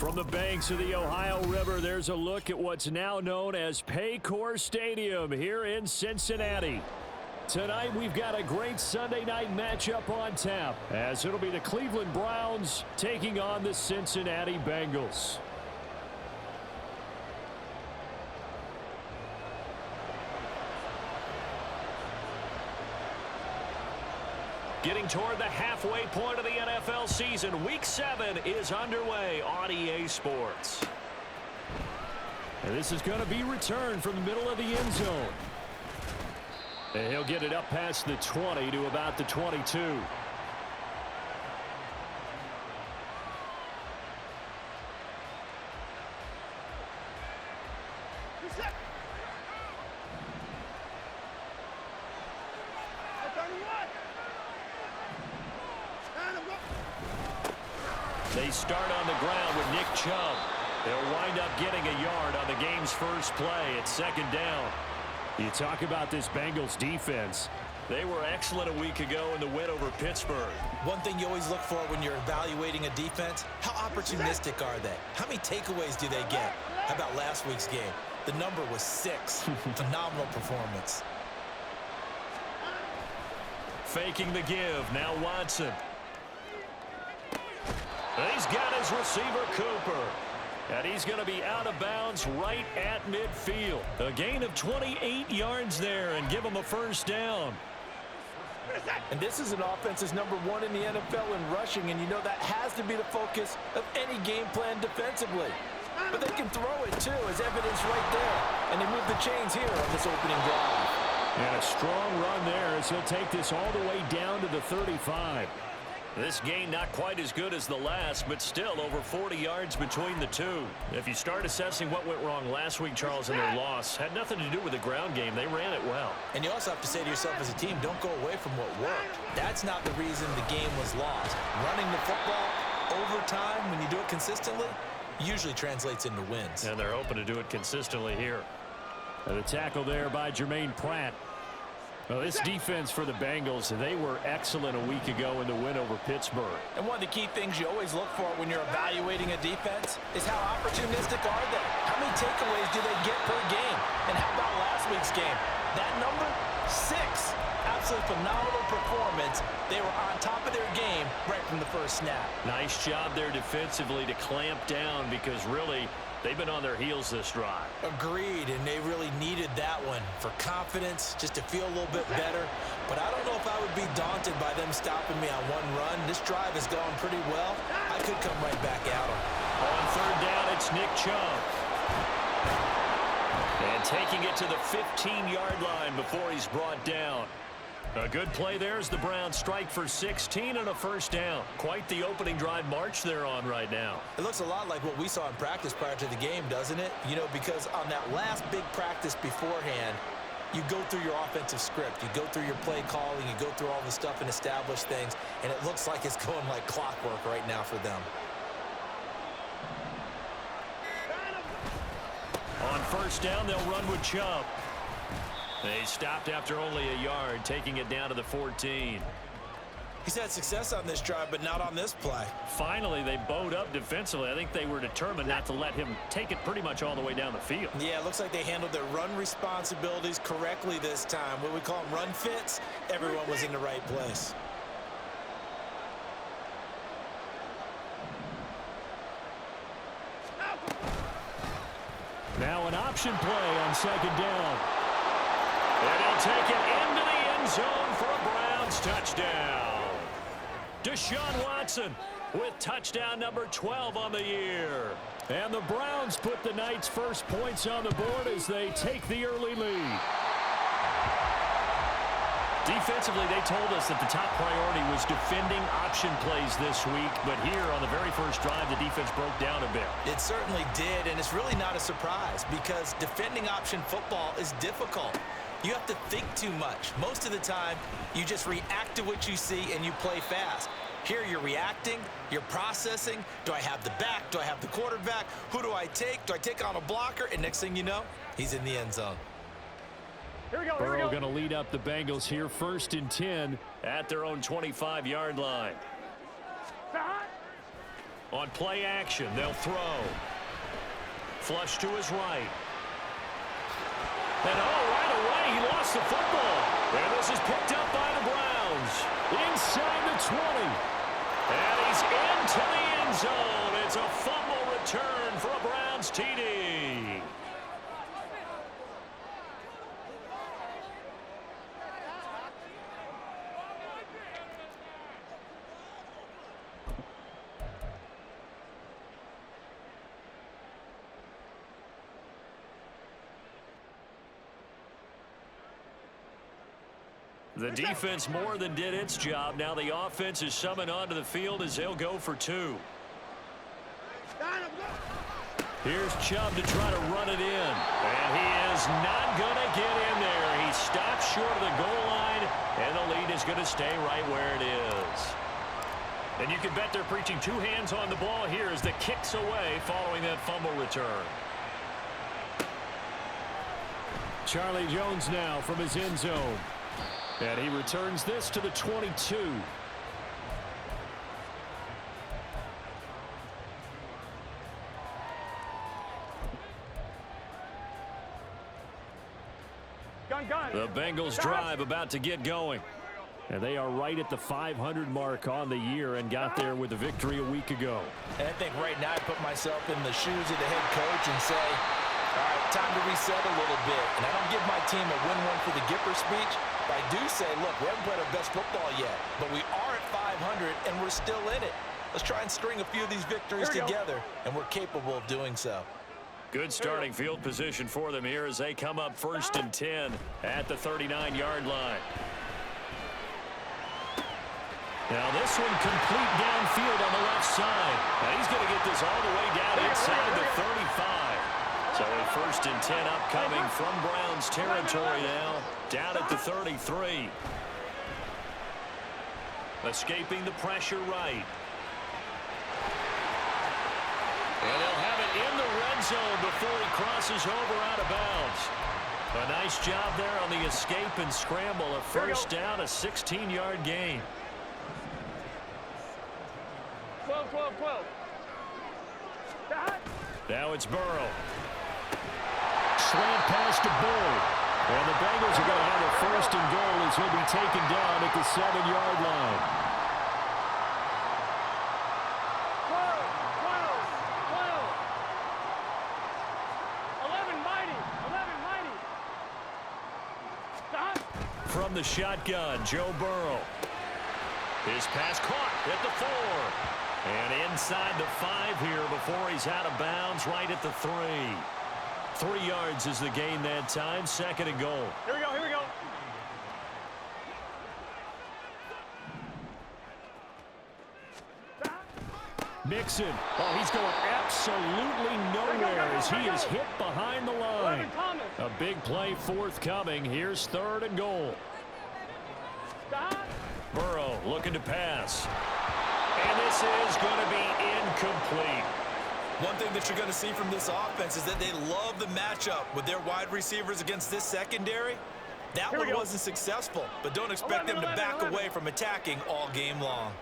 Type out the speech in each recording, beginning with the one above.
From the banks of the Ohio River, there's a look at what's now known as Paycor Stadium here in Cincinnati. Tonight, we've got a great Sunday night matchup on tap, as it'll be the Cleveland Browns taking on the Cincinnati Bengals. Getting toward the halfway point of the NFL season, Week 7 is underway on EA Sports. And this is going to be returned from the middle of the end zone. And he'll get it up past the 20 to about the 22. They start on the ground with Nick Chubb. They'll wind up getting a yard on the game's first play at second down. You talk about this Bengals defense. They were excellent a week ago in the win over Pittsburgh. One thing you always look for when you're evaluating a defense, how opportunistic are they? How many takeaways do they get? How about last week's game? The number was 6. Phenomenal performance. Faking the give. Now Watson. He's got his receiver, Cooper. And he's going to be out of bounds right at midfield. A gain of 28 yards there and give him a first down. And this is an offense that's number 1 in the NFL in rushing, and you know that has to be the focus of any game plan defensively. But they can throw it, too, as evidence right there. And they move the chains here on this opening drive. And a strong run there as he'll take this all the way down to the 35. This gain not quite as good as the last, but still over 40 yards between the two. If you start assessing what went wrong last week, Charles, in their loss, had nothing to do with the ground game. They ran it well. And you also have to say to yourself as a team, don't go away from what worked. That's not the reason the game was lost. Running the football over time, when you do it consistently, usually translates into wins. And they're hoping to do it consistently here. And the tackle there by Jermaine Pratt. Well, this defense for the Bengals, they were excellent a week ago in the win over Pittsburgh. And one of the key things you always look for when you're evaluating a defense is how opportunistic are they? How many takeaways do they get per game? And how about last week's game? That number, 6. Absolutely phenomenal performance. They were on top of their game right from the first snap. Nice job there defensively to clamp down because really they've been on their heels this drive. Agreed, and they really needed that one for confidence, just to feel a little bit better. But I don't know if I would be daunted by them stopping me on one run. This drive has gone pretty well. I could come right back at them. On third down, it's Nick Chubb. And taking it to the 15-yard line before he's brought down. A good play there as the Browns strike for 16 and a first down. Quite the opening drive march they're on right now. It looks a lot like what we saw in practice prior to the game, doesn't it? You know, because on that last big practice beforehand, you go through your offensive script. You go through your play calling. You go through all the stuff and establish things. And it looks like it's going like clockwork right now for them. On first down, they'll run with Chubb. They stopped after only a yard, taking it down to the 14. He's had success on this drive, but not on this play. Finally, they bowed up defensively. I think they were determined not to let him take it pretty much all the way down the field. Yeah, it looks like they handled their run responsibilities correctly this time. What we call them run fits, everyone was in the right place. Now an option play on second down. And he'll take it into the end zone for a Browns touchdown. Deshaun Watson with touchdown number 12 on the year. And the Browns put the night's first points on the board as they take the early lead. Defensively, they told us that the top priority was defending option plays this week, but here on the very first drive, the defense broke down a bit. It certainly did, and it's really not a surprise because defending option football is difficult. You have to think too much. Most of the time, you just react to what you see and you play fast. Here you're reacting, you're processing. Do I have the back? Do I have the quarterback? Who do I take? Do I take on a blocker? And next thing you know, he's in the end zone. Burrow going to lead up the Bengals here, 1st and 10 at their own 25-yard line. On play action, they'll throw. Flush to his right. And right away, he lost the football. And this is picked up by the Browns. Inside the 20. And he's into the end zone. It's a fumble return for a Browns TD. The defense more than did its job. Now the offense is summoned onto the field as they'll go for 2. Here's Chubb to try to run it in. And he is not going to get in there. He stops short of the goal line, and the lead is going to stay right where it is. And you can bet they're preaching 2 hands on the ball here as the kick's away following that fumble return. Charlie Jones now from his end zone. And he returns this to the 22. The Bengals drive about to get going. And they are right at the 500 mark on the year and got there with a victory a week ago. And I think right now I put myself in the shoes of the head coach and say, all right, time to reset a little bit. And I don't give my team a win one for the Gipper speech. But I do say, look, we haven't played our best football yet, but we are at 500, and we're still in it. Let's try and string a few of these victories together, and we're capable of doing so. Good starting field position for them here as they come up 1st and 10 at the 39-yard line. Now this one complete downfield on the left side. Now he's going to get this all the way down inside the 35. So a 1st and 10 upcoming from Browns territory now, down at the 33. Escaping the pressure right. And they'll have it in the red zone before he crosses over out of bounds. A nice job there on the escape and scramble. A 1st down, a 16-yard gain. 12. Now it's Burrow. Slant pass to Bull. And the Bengals are going to have a 1st and goal as he'll be taken down at the 7-yard line. 11 mighty. From the shotgun, Joe Burrow. His pass caught at the 4. And inside the 5 here before he's out of bounds right at the 3. 3 yards is the gain that time. 2nd and goal. Here we go. Mixon. Oh, he's going absolutely nowhere as he is hit behind the line. A big play forthcoming. Here's 3rd and goal. Burrow looking to pass. And this is going to be incomplete. One thing that you're going to see from this offense is that they love the matchup with their wide receivers against this secondary. That one wasn't successful, but don't expect them to back away from attacking all game long.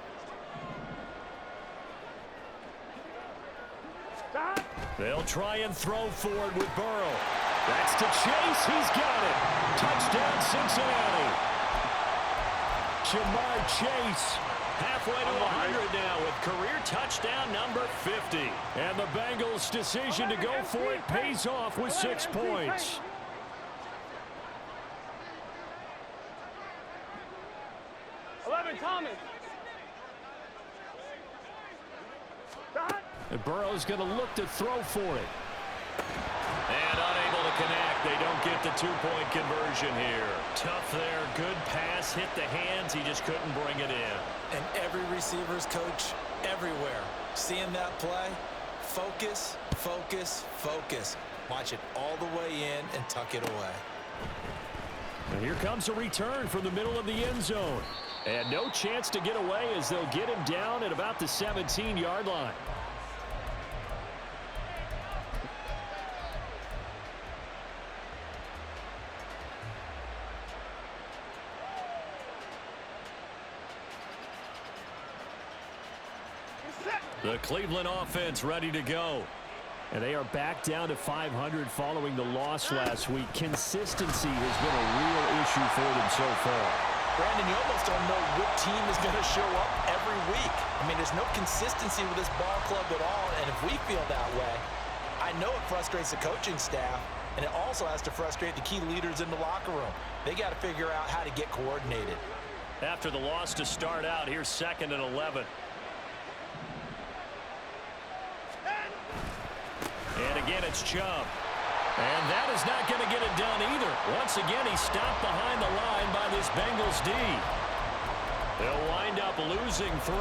They'll try and throw for it with Burrow. That's to Chase. He's got it. Touchdown, Cincinnati. Jamar Chase. Halfway to 100 now with career touchdown number 50. And the Bengals' decision to go for it pays off with 6 points. Thomas. And Burrow's going to look to throw for it. And unable to connect. They don't get the 2-point conversion here. Tough there. Good pass. Hit the hands. He just couldn't bring it in. And every receiver's coach everywhere. Seeing that play, focus, focus, focus. Watch it all the way in and tuck it away. And here comes a return from the middle of the end zone. And no chance to get away as they'll get him down at about the 17-yard line. Set. The Cleveland offense ready to go. And they are back down to 500 following the loss last week. Consistency has been a real issue for them so far. Brandon, you almost don't know what team is going to show up every week. I mean, there's no consistency with this ball club at all, and if we feel that way, I know it frustrates the coaching staff, and it also has to frustrate the key leaders in the locker room. They got to figure out how to get coordinated. After the loss to start out, here's 2nd and 11. And again, it's Chubb. And that is not going to get it done either. Once again, he's stopped behind the line by this Bengals D. They'll wind up losing 3.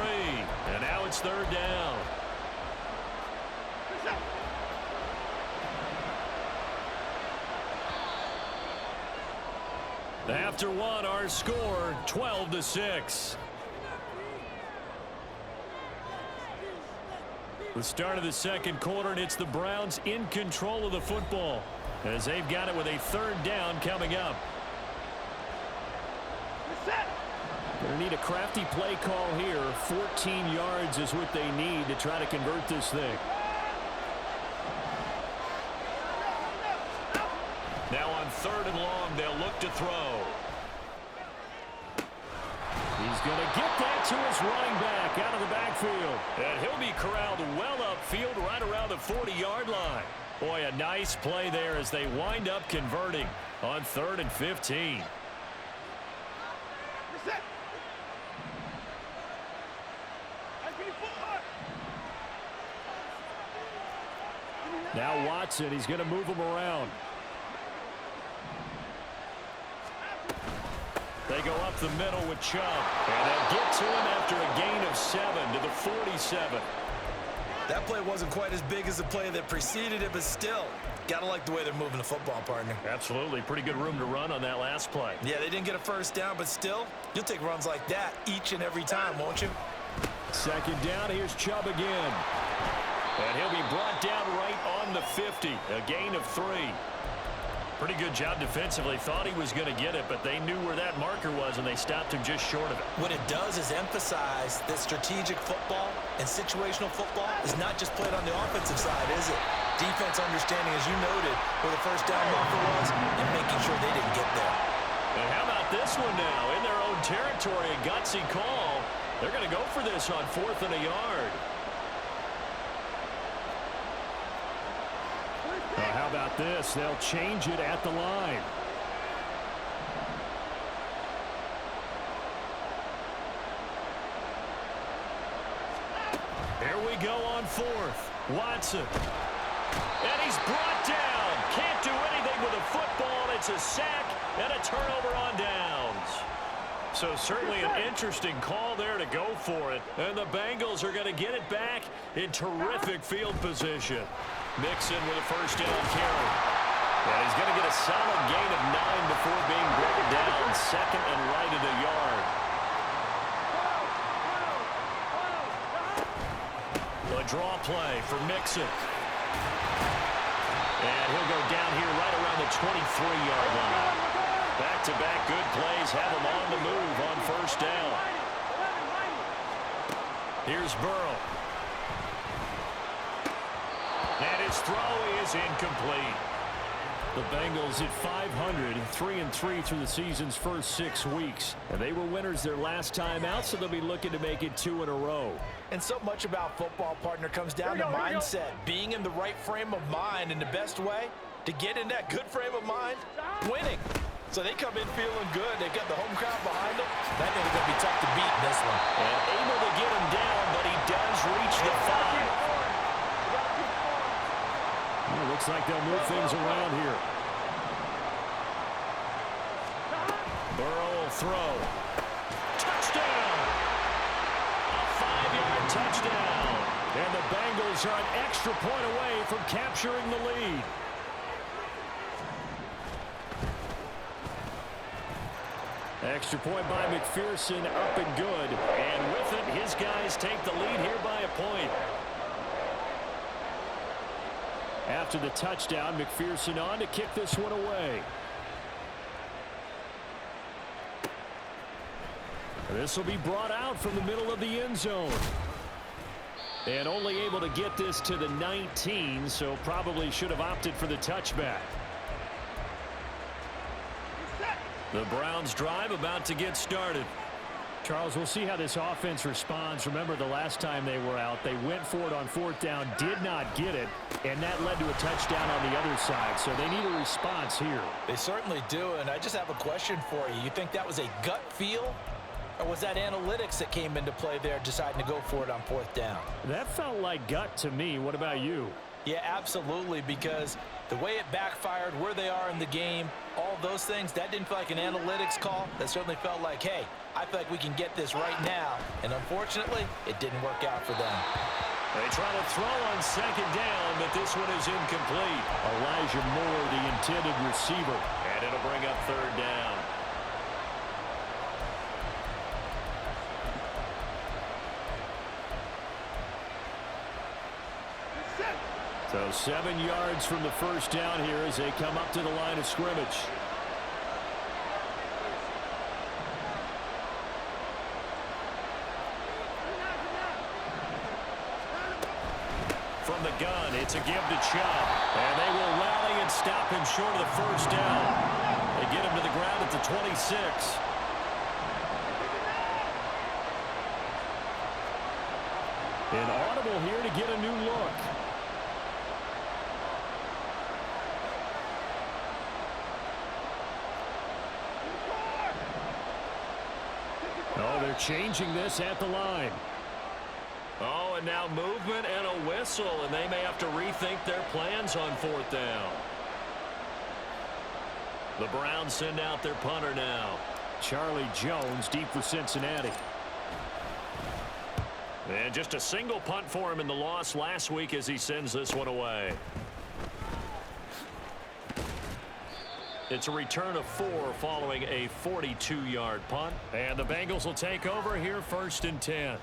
And now it's 3rd down. After one, our score, 12-6. The start of the second quarter, and it's the Browns in control of the football as they've got it with a 3rd down coming up. Going to need a crafty play call here. 14 yards is what they need to try to convert this thing. Now on 3rd and long, they'll look to throw. He's going to get that to his running back out of the backfield. And he'll be corralled well upfield right around the 40-yard line. Boy, a nice play there as they wind up converting on 3rd and 15. Now Watson, he's going to move him around. They go up the middle with Chubb. And they'll get to him after a gain of 7 to the 47. That play wasn't quite as big as the play that preceded it, but still, got to like the way they're moving the football, partner. Absolutely. Pretty good room to run on that last play. Yeah, they didn't get a 1st down, but still, you'll take runs like that each and every time, won't you? 2nd down, here's Chubb again. And he'll be brought down right on the 50. A gain of 3. Pretty good job defensively. Thought he was going to get it, but they knew where that marker was, and they stopped him just short of it. What it does is emphasize that strategic football and situational football is not just played on the offensive side, is it? Defense understanding, as you noted, where the 1st down marker was and making sure they didn't get there. And how about this one now? In their own territory, a gutsy call. They're going to go for this on 4th and a yard. How about this? They'll change it at the line. Here we go on 4th. Watson. And he's brought down. Can't do anything with a football. It's a sack and a turnover on downs. So certainly an interesting call there to go for it. And the Bengals are going to get it back in terrific field position. Mixon with a 1st down carry. And he's going to get a solid gain of 9 before being brought down 2nd and right of the yard. A draw play for Mixon. And he'll go down here right around the 23-yard line. Back-to-back good plays have him on the move on 1st down. Here's Burrow. And his throw is incomplete. The Bengals at 500, 3-3 through the season's first 6 weeks. And they were winners their last time out, so they'll be looking to make it 2 in a row. And so much about football, partner, comes down to mindset. Being in the right frame of mind, and the best way to get in that good frame of mind, winning. So they come in feeling good. They've got the home crowd behind them. That thing's going to be tough to beat in this one. And able to get him down, but he does reach the 5. Well, looks like they'll move things around here. Burrow will throw. Touchdown! A 5-yard touchdown. And the Bengals are an extra point away from capturing the lead. Extra point by McPherson, up and good. And with it, his guys take the lead here by a point. After the touchdown, McPherson on to kick this one away. This will be brought out from the middle of the end zone. And only able to get this to the 19, so probably should have opted for the touchback. The Browns drive about to get started. Charles, we'll see how this offense responds. Remember, the last time they were out, they went for it on 4th down, did not get it, and that led to a touchdown on the other side. So they need a response here. They certainly do, and I just have a question for you. You think that was a gut feel, or was that analytics that came into play there deciding to go for it on 4th down? That felt like gut to me. What about you? Yeah, absolutely, because the way it backfired, where they are in the game, all those things, that didn't feel like an analytics call. That certainly felt like, hey, I feel like we can get this right now. And unfortunately, it didn't work out for them. They try to throw on 2nd down, but this one is incomplete. Elijah Moore, the intended receiver. And it'll bring up 3rd down. So 7 yards from the 1st down here as they come up to the line of scrimmage. From the gun, it's a give to Chubb. And they will rally and stop him short of the 1st down. They get him to the ground at the 26. An audible here to get a new look. Oh, they're changing this at the line. Oh, and now movement and a whistle, and they may have to rethink their plans on 4th down. The Browns send out their punter now. Charlie Jones deep for Cincinnati. And just a single punt for him in the loss last week as he sends this one away. It's a return of 4 following a 42-yard punt. And the Bengals will take over here 1st and 10.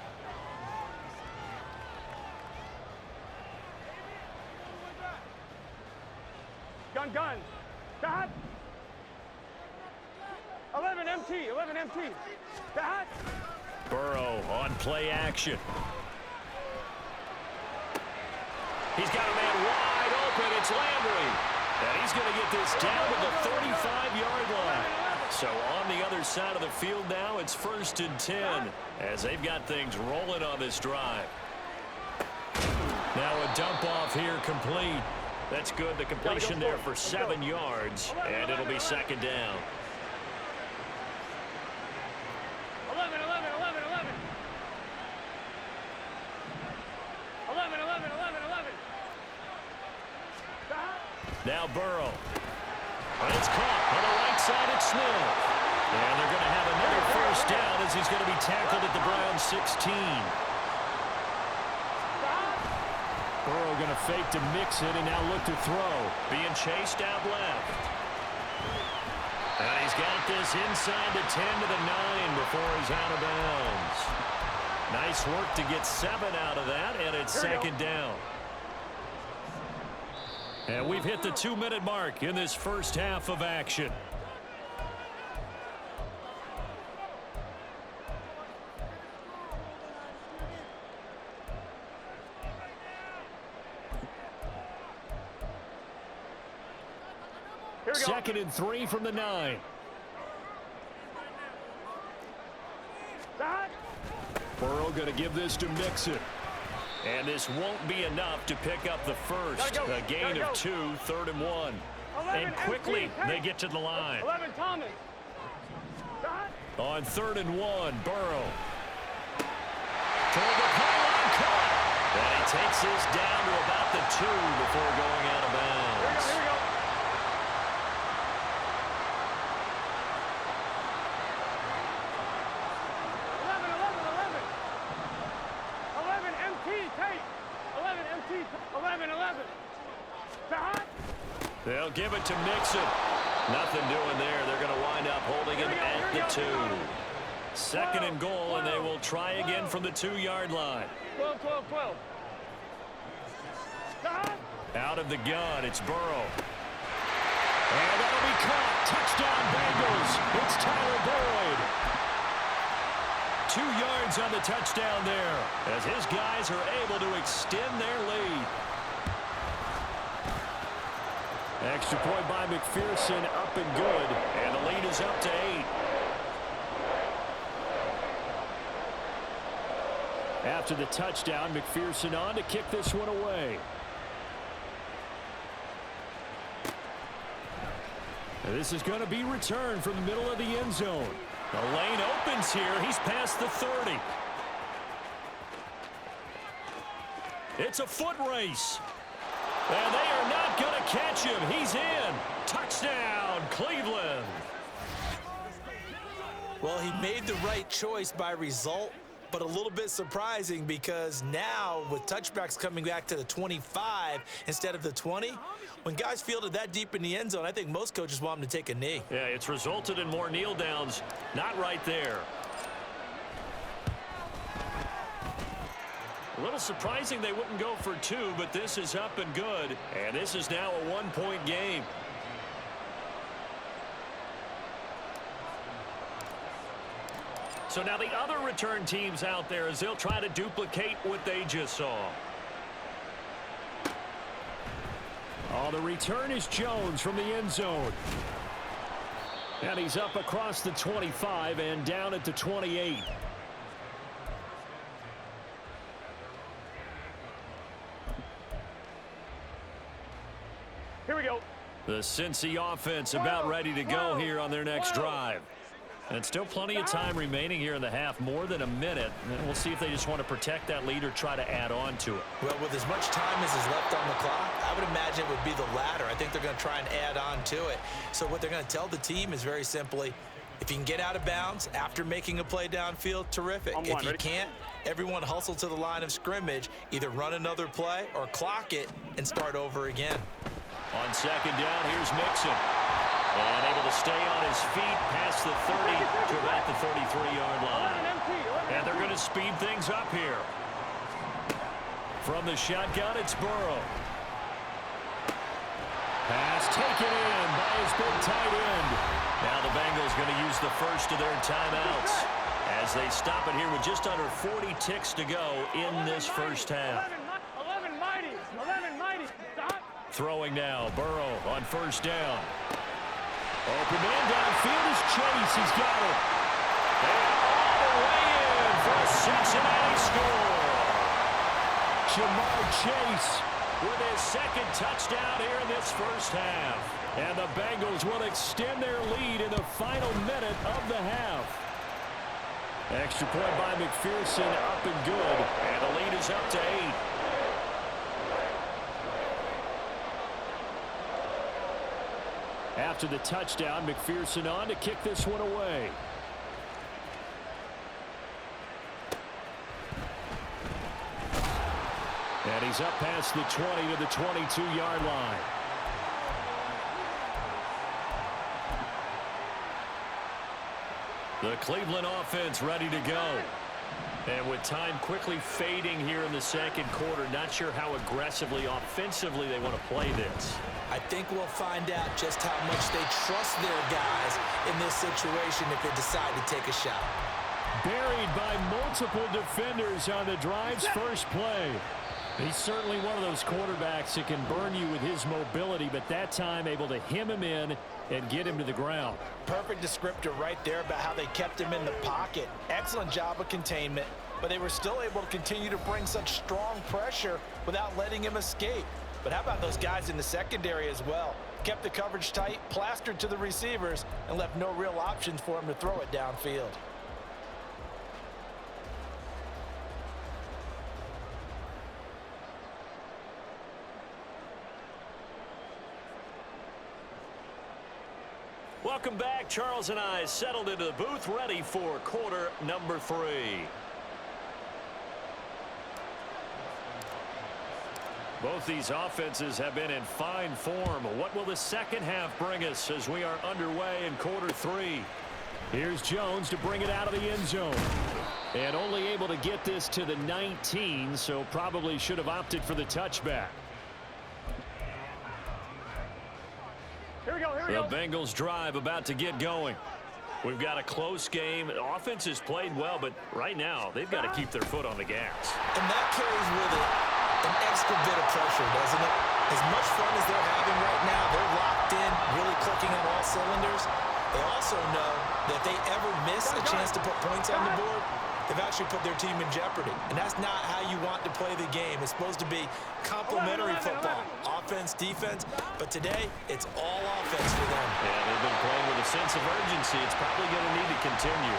Gun. Dad. 11 MT. 11 MT. Dad. Burrow on play action. He's got a man wide open. It's Landry. And he's going to get this down to the 35-yard line. So on the other side of the field now, it's 1st and 10 as they've got things rolling on this drive. Now a dump off here complete. That's good. The completion there for 7 yards, and it'll be 2nd down. 11. Now Burrow. And it's caught on the right side at Smith. And they're going to have another 1st down as he's going to be tackled at the Browns 16. Burrow going to fake to mix it and now look to throw. Being chased out left. And he's got this inside the 10 to the 9 before he's out of bounds. Nice work to get 7 out of that, and it's 2nd down. And we've hit the 2-minute mark in this first half of action. Second and 3 from the 9. Burrow going to give this to Mixon. And this won't be enough to pick up the first. A gain of 2, 3rd and 1. And quickly they get to the line. 11 Thomas. On 3rd and 1, Burrow. Toward the pylon cut. And he takes this down to about the 2 before going out of bounds. Here we go. 11 MT tape. 11 MT. 11. They'll give it to Mixon. Nothing doing there. They're going to wind up holding him at the 2. 2nd and goal, and they will try again from the 2-yard line. 12. Out of the gun, it's Burrow. And that'll be caught. Touchdown, Bengals. It's Tyler Boyd. 2 yards on the touchdown there, as his guys are able to extend their lead. Extra point by McPherson, up and good. And the lead is up to 8. After the touchdown, McPherson on to kick this one away. This is going to be returned from the middle of the end zone. The lane opens here. He's past the 30. It's a foot race. And they are not going to catch him. He's in. Touchdown, Cleveland. Well, he made the right choice by result, but a little bit surprising because now with touchbacks coming back to the 25 instead of the 20, when guys fielded that deep in the end zone, I think most coaches want him to take a knee. Yeah, it's resulted in more kneel downs. Not right there. A little surprising they wouldn't go for 2, but this is up and good. And this is now a 1-point game. So now the other return teams out there as they'll try to duplicate what they just saw. Oh, the return is Jones from the end zone. And he's up across the 25 and down at the 28. Here we go. The Cincy offense about ready to go here on their next drive. And still plenty of time remaining here in the half, more than a minute. And we'll see if they just want to protect that lead or try to add on to it. Well, with as much time as is left on the clock, I would imagine it would be the latter. I think they're going to try and add on to it. So what they're going to tell the team is very simply, if you can get out of bounds after making a play downfield, terrific. If you can't, everyone hustle to the line of scrimmage, either run another play or clock it and start over again. On second down, here's Mixon. And able to stay on his feet past the 30 to about the 33-yard line. And they're going to speed things up here. From the shotgun, it's Burrow. Pass taken in by his big tight end. Now the Bengals going to use the first of their timeouts as they stop it here with just under 40 ticks to go in this first half. 11 mighty. 11 mighty. Stop. Throwing now, Burrow on first down. Open man downfield is Chase. He's got it. And all the way in for a Cincinnati score. Jamar Chase With his second touchdown here in this first half. And the Bengals will extend their lead in the final minute of the half. Extra point by McPherson, up and good. And the lead is up to 8. After the touchdown, McPherson on to kick this one away. And he's up past the 20 to the 22-yard line. The Cleveland offense ready to go. And with time quickly fading here in the second quarter, not sure how aggressively, offensively they want to play this. I think we'll find out just how much they trust their guys in this situation if they decide to take a shot. Buried by multiple defenders on the drive's first play. He's certainly one of those quarterbacks that can burn you with his mobility, but that time able to hem him in and get him to the ground. Perfect descriptor right there about how they kept him in the pocket. Excellent job of containment, but they were still able to continue to bring such strong pressure without letting him escape. But how about those guys in the secondary as well? Kept the coverage tight, plastered to the receivers, and left no real options for him to throw it downfield. Welcome back. Charles and I settled into the booth, ready for quarter number 3. Both these offenses have been in fine form. What will the second half bring us as we are underway in quarter 3? Here's Jones to bring it out of the end zone. And only able to get this to the 19, so probably should have opted for the touchback. Here we go, here we The go. Bengals drive about to get going. We've got a close game. The offense has played well, but right now they've got to keep their foot on the gas. And that carries with it an extra bit of pressure, doesn't it? As much fun as they're having right now, they're locked in, really clicking on all cylinders. They also know that if they ever miss a chance to put points on the board, they've actually put their team in jeopardy. And that's not how you want to play the game. It's supposed to be complementary football, offense, defense. But today, it's all offense for them. Yeah, they've been playing with a sense of urgency. It's probably going to need to continue.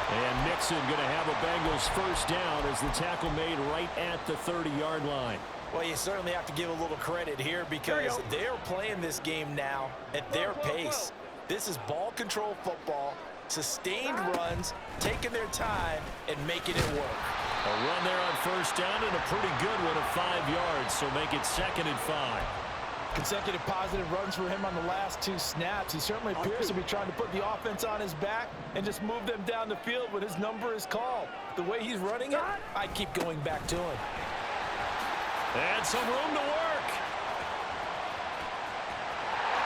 And Mixon going to have a Bengals first down as the tackle made right at the 30-yard line. Well, you certainly have to give a little credit here because they're playing this game now at their pace. This is ball control football, sustained runs, taking their time, and making it work. A run there on first down and a pretty good one of 5 yards, so make it 2nd and 5. Consecutive positive runs for him on the last 2 snaps. He certainly appears to be trying to put the offense on his back and just move them down the field when his number is called. The way he's running it, I keep going back to him. And some room to work.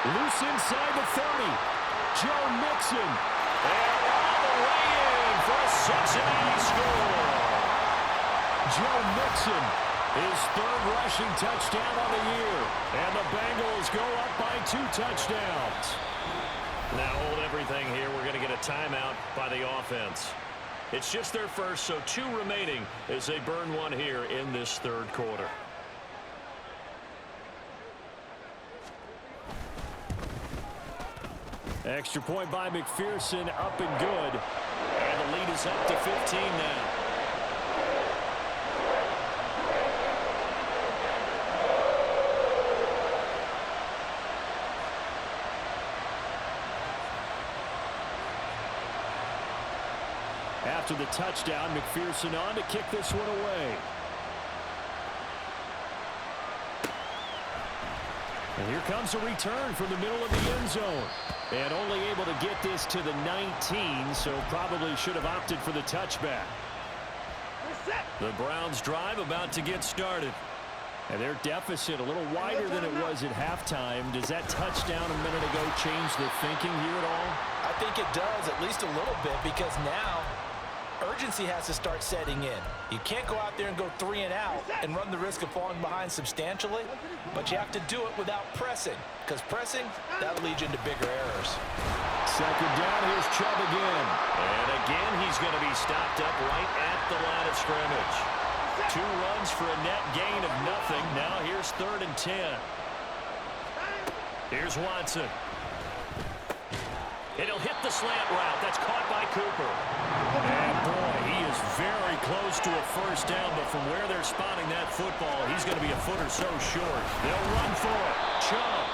Loose inside the 30. Joe Mixon. And all the way in for a Cincinnati score. Joe Mixon, his 3rd rushing touchdown on the year. And the Bengals go up by 2 touchdowns. Now hold everything here. We're going to get a timeout by the offense. It's just their first, so 2 remaining as they burn one here in this 3rd quarter. Extra point by McPherson, up and good. And the lead is up to 15 now. After the touchdown, McPherson on to kick this one away. And here comes a return from the middle of the end zone. And only able to get this to the 19, so probably should have opted for the touchback. The Browns drive about to get started. And their deficit a little wider than it was at halftime. Does that touchdown a minute ago change the thinking here at all? I think it does, at least a little bit, because now urgency has to start setting in. You can't go out there and go 3 and out and run the risk of falling behind substantially, but you have to do it without pressing, because pressing, that'll lead you into bigger errors. 2nd down, here's Chubb again. And again, he's going to be stopped up right at the line of scrimmage. 2 runs for a net gain of nothing. Now here's 3rd and 10. Here's Watson. And he'll hit the slant route. That's caught by Cooper. And boy, he is very close to a first down, but from where they're spotting that football, he's going to be a foot or so short. They'll run for it. Chubb.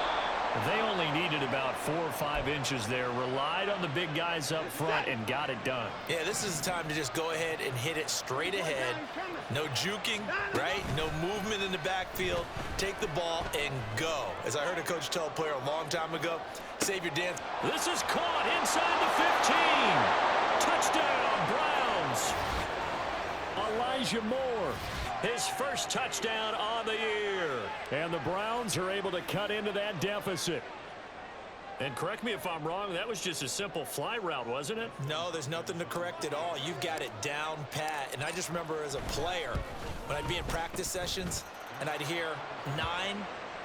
They only needed about 4 or 5 inches there, relied on the big guys up front, and got it done. Yeah, this is the time to just go ahead and hit it straight ahead. No juking, right? No movement in the backfield. Take the ball and go. As I heard a coach tell a player a long time ago, save your dance. This is caught inside the 15. Touchdown, Browns. Elijah Moore. His first touchdown on the year. And the Browns are able to cut into that deficit. And correct me if I'm wrong, that was just a simple fly route, wasn't it? No, there's nothing to correct at all. You've got it down pat. And I just remember as a player, when I'd be in practice sessions and I'd hear 9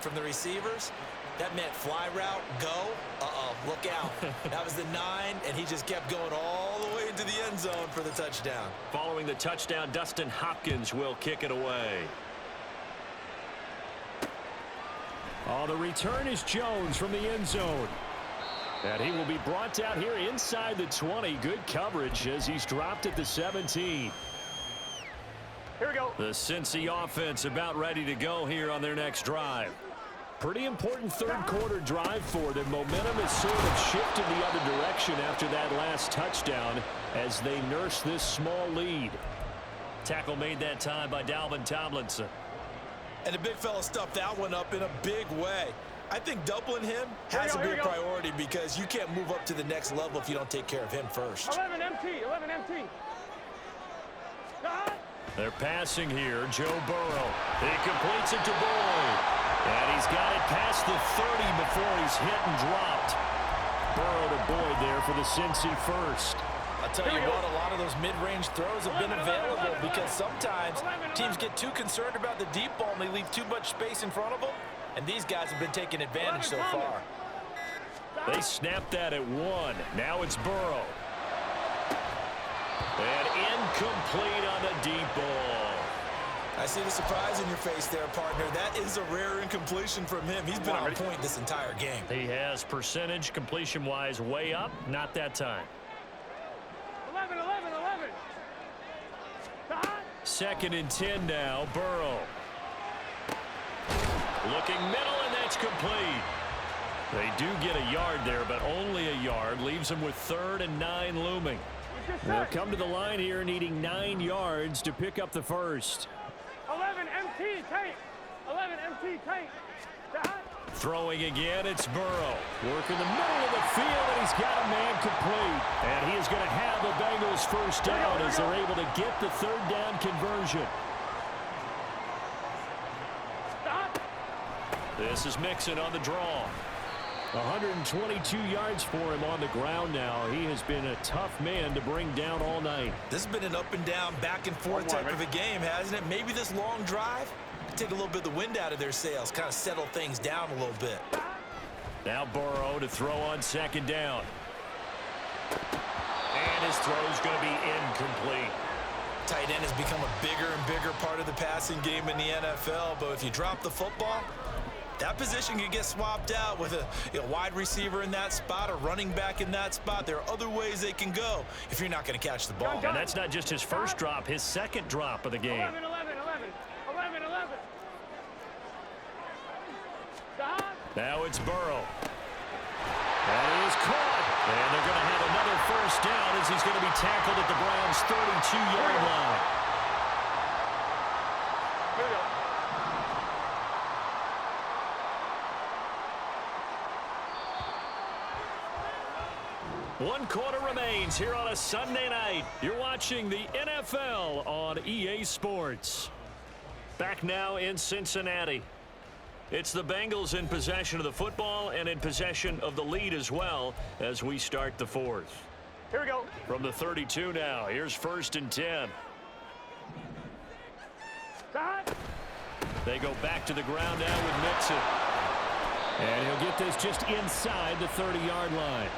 from the receivers, that meant fly route, go, look out. That was the 9, and he just kept going all the way into the end zone for the touchdown. Following the touchdown, Dustin Hopkins will kick it away. Oh, the return is Jones from the end zone. And he will be brought down here inside the 20. Good coverage as he's dropped at the 17. Here we go. The Cincy offense about ready to go here on their next drive. Pretty important 3rd quarter drive for them. Momentum has sort of shifted the other direction after that last touchdown as they nurse this small lead. Tackle made that time by Dalvin Tomlinson. And the big fella stuffed that one up in a big way. I think doubling him has to be a priority because you can't move up to the next level if you don't take care of him first. 11 MT, 11 MT. They're passing here. Joe Burrow. He completes it to Boyd. And he's got it past the 30 before he's hit and dropped. Burrow to Boyd there for the Cincy first. I'll tell you what, a lot of those mid-range throws have been available because sometimes teams get too concerned about the deep ball and they leave too much space in front of them, and these guys have been taking advantage so far. They snapped that at 1. Now it's Burrow. And incomplete on the deep ball. I see the surprise in your face there, partner. That is a rare incompletion from him. He's been on point this entire game. He has percentage completion-wise way up. Not that time. 11, 11, 11. 2nd and 10 now. Burrow. Looking middle, and that's complete. They do get a yard there, but only a yard. Leaves them with 3rd and 9 looming. They'll come to the line here needing 9 yards to pick up the first. 11 MT tank. 11 MT tank. Throwing again, it's Burrow. Working the middle of the field, and he's got a man complete. And he is going to have the Bengals first down as they're able to get the 3rd down conversion. This is Mixon on the draw. 122 yards for him on the ground now. He has been a tough man to bring down all night. This has been an up and down, back and forth type of a game, hasn't it? Maybe this long drive could take a little bit of the wind out of their sails, kind of settle things down a little bit. Now Burrow to throw on 2nd down. And his throw is going to be incomplete. Tight end has become a bigger and bigger part of the passing game in the NFL, but if you drop the football, that position can get swapped out with a wide receiver in that spot, a running back in that spot. There are other ways they can go if you're not going to catch the ball. And that's not just his first drop, his 2nd drop of the game. 11, 11, 11. 11, 11. Now it's Burrow. That is caught. And they're going to have another first down as he's going to be tackled at the Browns' 32-yard line. Here we go. One quarter remains here on a Sunday night. You're watching the NFL on EA Sports. Back now in Cincinnati. It's the Bengals in possession of the football and in possession of the lead as well as we start the 4th. Here we go. From the 32 now, here's 1st and 10. They go back to the ground now with Mixon. And he'll get this just inside the 30-yard line.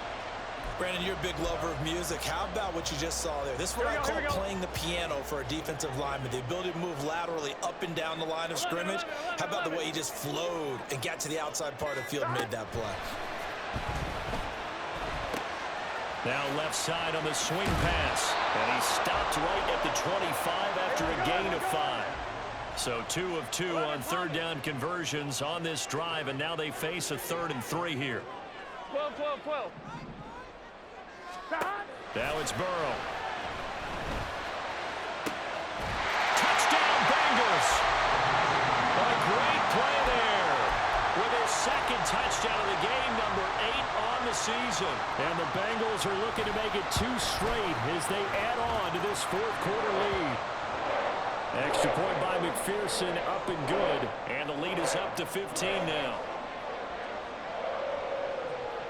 Brandon, you're a big lover of music. How about what you just saw there? This is what I call playing the piano for a defensive lineman. The ability to move laterally up and down the line of scrimmage. How about the way he just flowed and got to the outside part of the field and made that play? Now left side on the swing pass. And he stopped right at the 25 after a gain of 5. So 2 of 2 on 3rd down conversions on this drive, and now they face a 3rd and 3 here. 12, 12, 12. Now it's Burrow. Touchdown Bengals. A great play there with his 2nd touchdown of the game, number 8 on the season. And the Bengals are looking to make it 2 straight as they add on to this 4th quarter lead. Extra point by McPherson, up and good. And the lead is up to 15 now.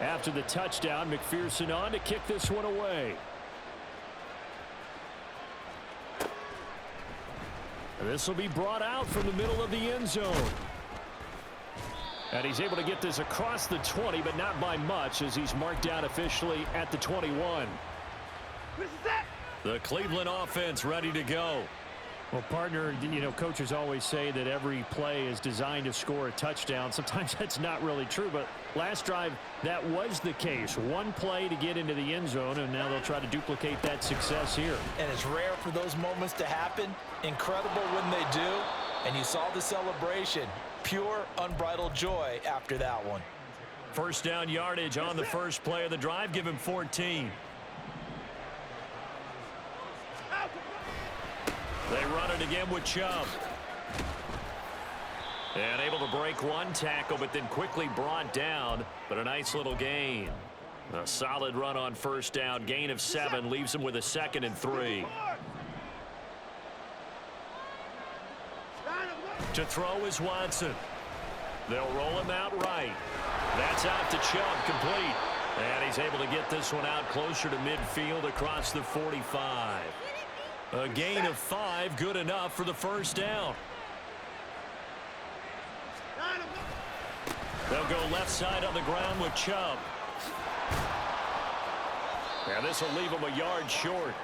After the touchdown, McPherson on to kick this one away. And this will be brought out from the middle of the end zone. And he's able to get this across the 20, but not by much as he's marked out officially at the 21. The Cleveland offense ready to go. Well, partner, coaches always say that every play is designed to score a touchdown. Sometimes that's not really true, but last drive, that was the case. One play to get into the end zone, and now they'll try to duplicate that success here. And it's rare for those moments to happen. Incredible when they do. And you saw the celebration. Pure, unbridled joy after that one. First down yardage on the first play of the drive. Give him 14. They run it again with Chubb. And able to break one tackle, but then quickly brought down. But a nice little gain. A solid run on first down. Gain of 7 leaves him with a 2nd and 3. To throw is Watson. They'll roll him out right. That's out to Chubb, complete. And he's able to get this one out closer to midfield across the 45. A gain of 5, good enough for the first down. They'll go left side on the ground with Chubb. And this will leave him a yard short.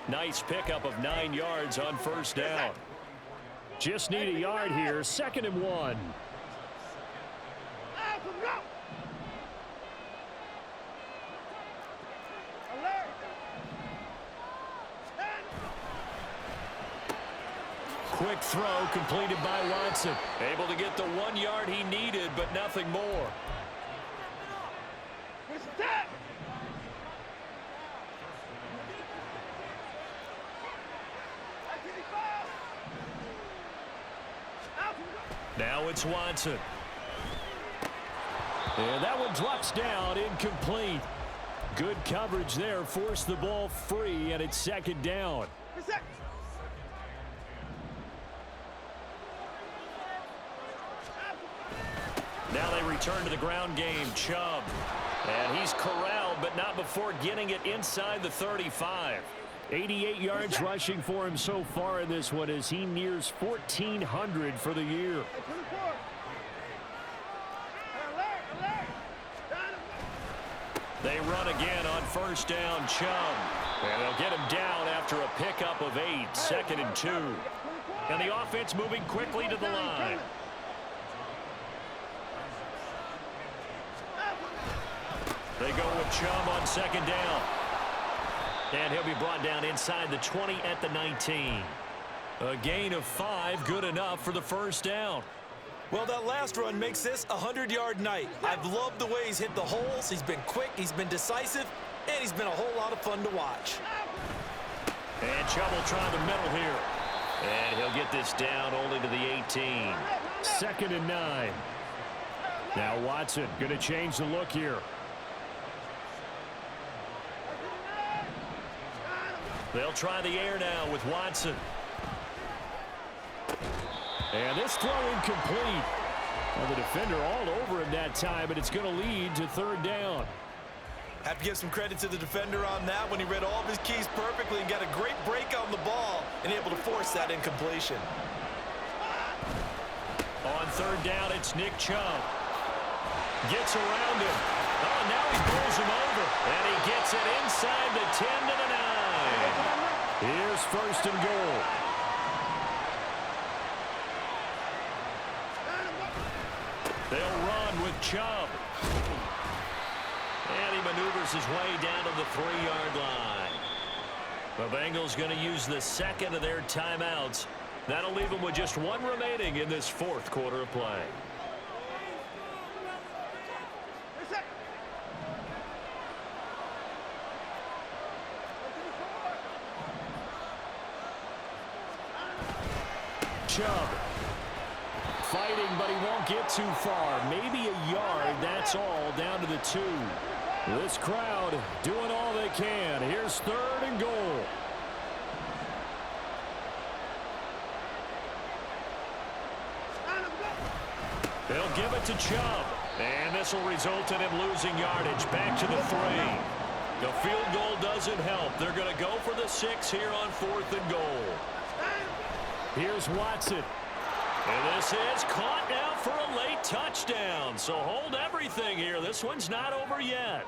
Nice pickup of 9 yards on first down. Just need a yard here. 2nd and 1. Quick throw completed by Watson. Able to get the 1 yard he needed, but nothing more. Now it's Watson. And that one drops down, incomplete. Good coverage there, forced the ball free, and it's 2nd down. Now they return to the ground game. Chubb. And he's corralled, but not before getting it inside the 35. 88 yards rushing for him so far in this one as he nears 1,400 for the year. They run again on first down. Chubb. And they'll get him down after a pickup of 8. 2nd and 2. And the offense moving quickly to the line. They go with Chubb on 2nd down. And he'll be brought down inside the 20 at the 19. A gain of 5, good enough for the first down. Well, that last run makes this a 100-yard night. I've loved the way he's hit the holes. He's been quick, he's been decisive, and he's been a whole lot of fun to watch. And Chubb will try the middle here. And he'll get this down only to the 18. 2nd and 9. Now Watson going to change the look here. They'll try the air now with Watson. And this throw incomplete. Well, the defender all over him that time, but it's going to lead to 3rd down. Have to give some credit to the defender on that when he read all of his keys perfectly and got a great break on the ball and able to force that incompletion. On 3rd down, it's Nick Chubb. Gets around him. Oh, now he pulls him over. And he gets it inside the 10 to the 9. Here's 1st and goal. They'll run with Chubb. And he maneuvers his way down to the 3-yard line. The Bengals going to use the 2nd of their timeouts. That'll leave them with just 1 remaining in this 4th quarter of play. Chubb fighting, but he won't get too far. Maybe a yard, that's all, down to the 2. This crowd doing all they can. Here's 3rd and goal. They'll give it to Chubb. And this will result in him losing yardage. Back to the 3. The field goal doesn't help. They're going to go for the 6 here on 4th and goal. Here's Watson. And this is caught now for a late touchdown. So hold everything here. This one's not over yet.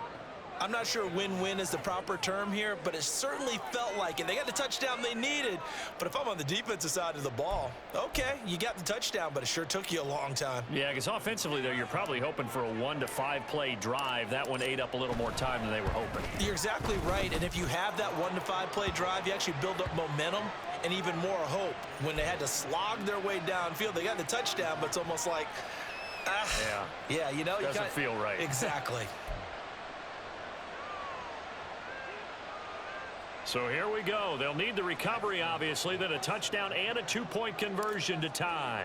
I'm not sure win-win is the proper term here, but it certainly felt like it. They got the touchdown they needed, but if I'm on the defensive side of the ball, okay, you got the touchdown, but it sure took you a long time. Yeah, because offensively, though, you're probably hoping for a 1 to 5 play drive. That one ate up a little more time than they were hoping. You're exactly right, and if you have that 1 to 5 play drive, you actually build up momentum and even more hope. When they had to slog their way downfield, they got the touchdown, but it's almost like, yeah, you know, doesn't feel right. Exactly. So here we go. They'll need the recovery, obviously, then a touchdown and a 2-point conversion to tie.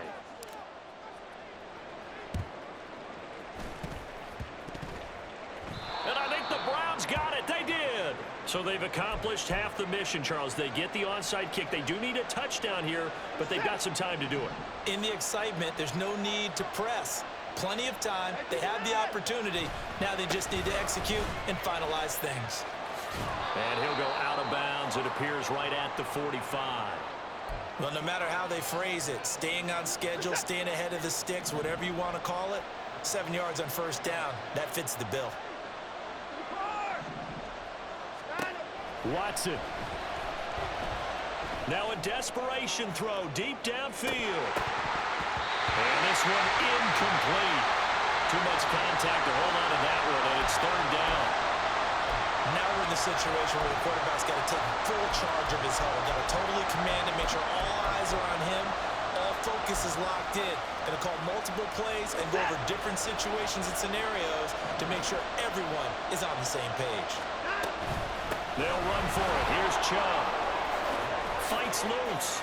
And I think the Browns got it. They did. So they've accomplished half the mission, Charles. They get the onside kick. They do need a touchdown here, but they've got some time to do it. In the excitement, there's no need to press. plenty of time. They have the opportunity. Now they just need to execute and finalize things. And he'll go out of bounds. It appears right at the 45. Well, no matter how they phrase it, staying on schedule, staying ahead of the sticks, whatever you want to call it, 7 yards on first down, that fits the bill. Watson. Now a desperation throw deep downfield. And this one incomplete. Too much contact to hold on to that one, and it's third down. Now we're in the situation where the quarterback's got to take full charge of his huddle. Got to totally command and make sure all eyes are on him. All focus is locked in. Going to call multiple plays and go over different situations and scenarios to make sure everyone is on the same page. They'll run for it. Here's Chubb. Fights loose.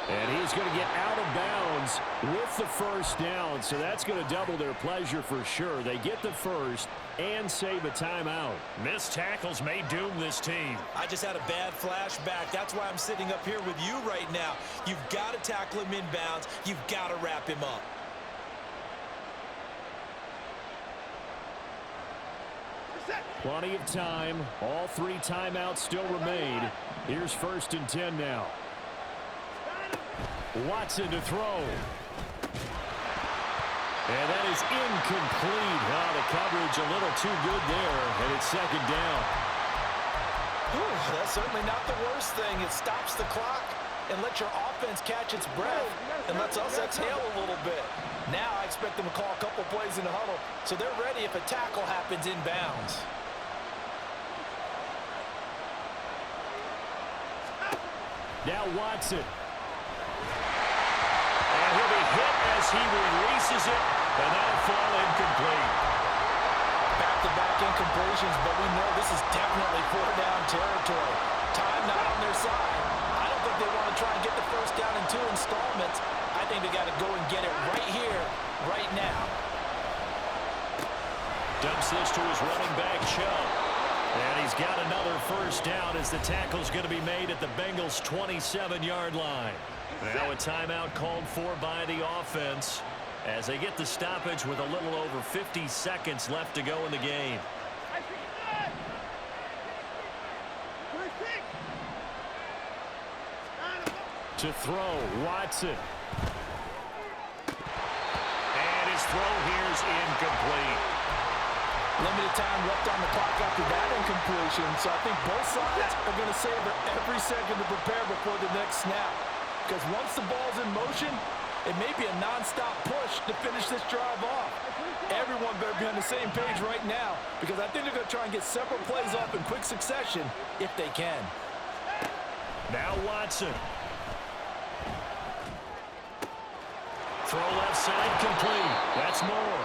And he's going to get out of bounds with the first down, so that's going to double their pleasure for sure. They get the first and save a timeout. Missed tackles may doom this team. I just had a bad flashback. That's why I'm sitting up here with you right now. You've got to tackle him inbounds. You've got to wrap him up. Plenty of time. All 3 timeouts still remain. Here's 1st and 10 now. Watson to throw. And that is incomplete. Oh, the coverage a little too good there, and it's 2nd down. That's certainly not the worst thing. It stops the clock and lets your offense catch its breath and lets us exhale a little bit. Now I expect them to call a couple plays in the huddle so they're ready if a tackle happens inbounds. Now Watson. And he'll be hit as he releases it, and that'll fall incomplete. Back-to-back incompletions, but we know this is definitely 4-down territory. Time not on their side. I don't think they want to try and get the first down in 2 installments. I think they got to go and get it right here, right now. Dumps this to his running back, Chubb. And he's got another first down as the tackle's going to be made at the Bengals' 27-yard line. Now a timeout called for by the offense as they get the stoppage with a little over 50 seconds left to go in the game. To throw, Watson. And his throw here's incomplete. Limited time left on the clock after that incompletion, so I think both sides are going to savor every second to prepare before the next snap. Because once the ball's in motion, it may be a non-stop push to finish this drive off. Everyone better be on the same page right now because I think they're going to try and get several plays off in quick succession if they can. Now Watson. Throw left side complete. That's more.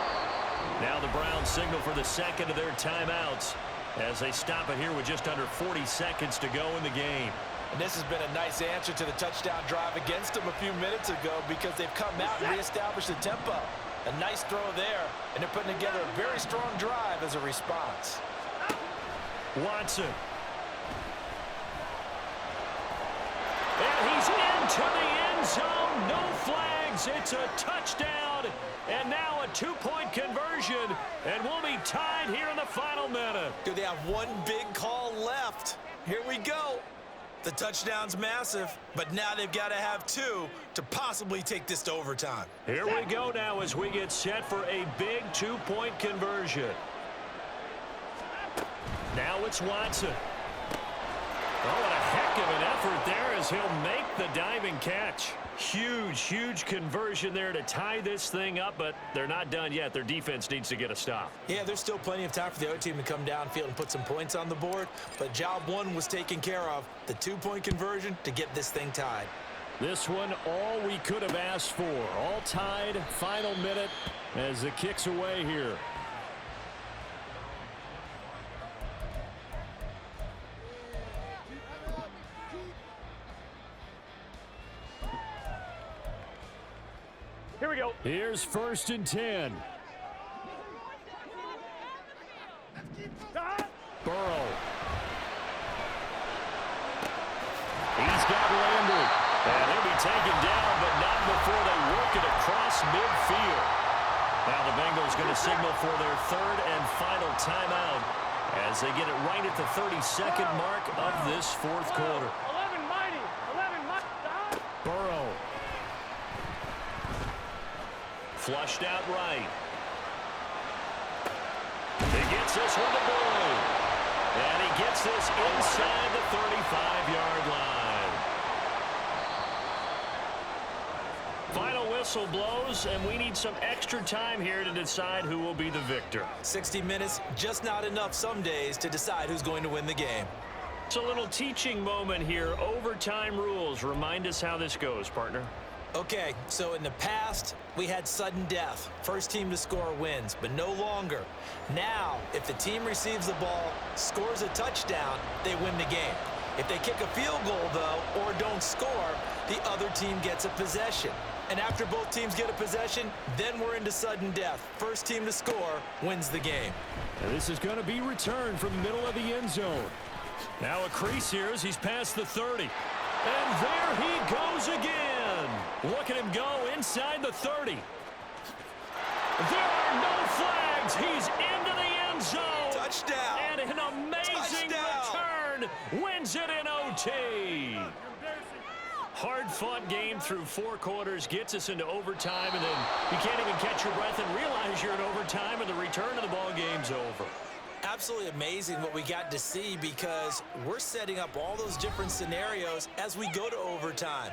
Now the Browns signal for the second of their timeouts as they stop it here with just under 40 seconds to go in the game. And this has been a nice answer to the touchdown drive against them a few minutes ago because they've come out and reestablished the tempo. A nice throw there, and they're putting together a very strong drive as a response. Watson. And he's into the end zone. No flags. It's a touchdown. And now a 2-point conversion. And we'll be tied here in the final minute. Do they have one big call left? Here we go. The touchdown's massive, but now they've got to have 2 to possibly take this to overtime. Here we go now as we get set for a big 2-point conversion. Now it's Watson. Oh, what a heck of an effort there as he'll make the diving catch. Huge, huge conversion there to tie this thing up, but they're not done yet. Their defense needs to get a stop. Yeah, there's still plenty of time for the other team to come downfield and put some points on the board, but job 1 was taken care of. The 2-point conversion to get this thing tied. This one, all we could have asked for. All tied, final minute as it kicks away here. Here we go. Here's 1st and 10. Burrow. He's got Landry. And he'll be taken down, but not before they work it across midfield. Now the Bengals going to signal for their third and final timeout as they get it right at the 32nd mark of this fourth quarter. 11 mighty. 11 mighty. Burrow. Flushed out right. He gets this one to Boyd. And he gets this inside the 35-yard line. Final whistle blows, and we need some extra time here to decide who will be the victor. 60 minutes, just not enough some days to decide who's going to win the game. It's a little teaching moment here. Overtime rules. Remind us how this goes, partner. Okay, so in the past, we had sudden death. First team to score wins, but no longer. Now, if the team receives the ball, scores a touchdown, they win the game. If they kick a field goal, though, or don't score, the other team gets a possession. And after both teams get a possession, then we're into sudden death. First team to score wins the game. And this is going to be returned from the middle of the end zone. Now a crease here as he's past the 30. And there he goes again. Look at him go inside the 30. There are no flags. He's into the end zone. Touchdown. And an amazing return. Wins it in OT. Hard-fought game through 4 quarters, gets us into overtime, and then you can't even catch your breath and realize you're in overtime, and the return of the ball game's over. Absolutely amazing what we got to see, because we're setting up all those different scenarios as we go to overtime.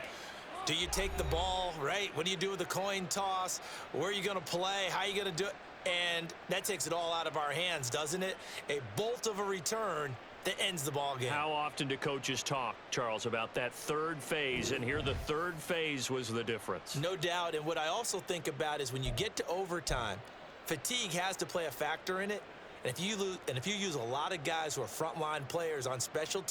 Do you take the ball, right? What do you do with the coin toss? Where are you going to play? How are you going to do it? And that takes it all out of our hands, doesn't it? A bolt of a return that ends the ball game. How often do coaches talk, Charles, about that third phase? And here the third phase was the difference. No doubt. And what I also think about is when you get to overtime, fatigue has to play a factor in it. And if you use a lot of guys who are frontline players on special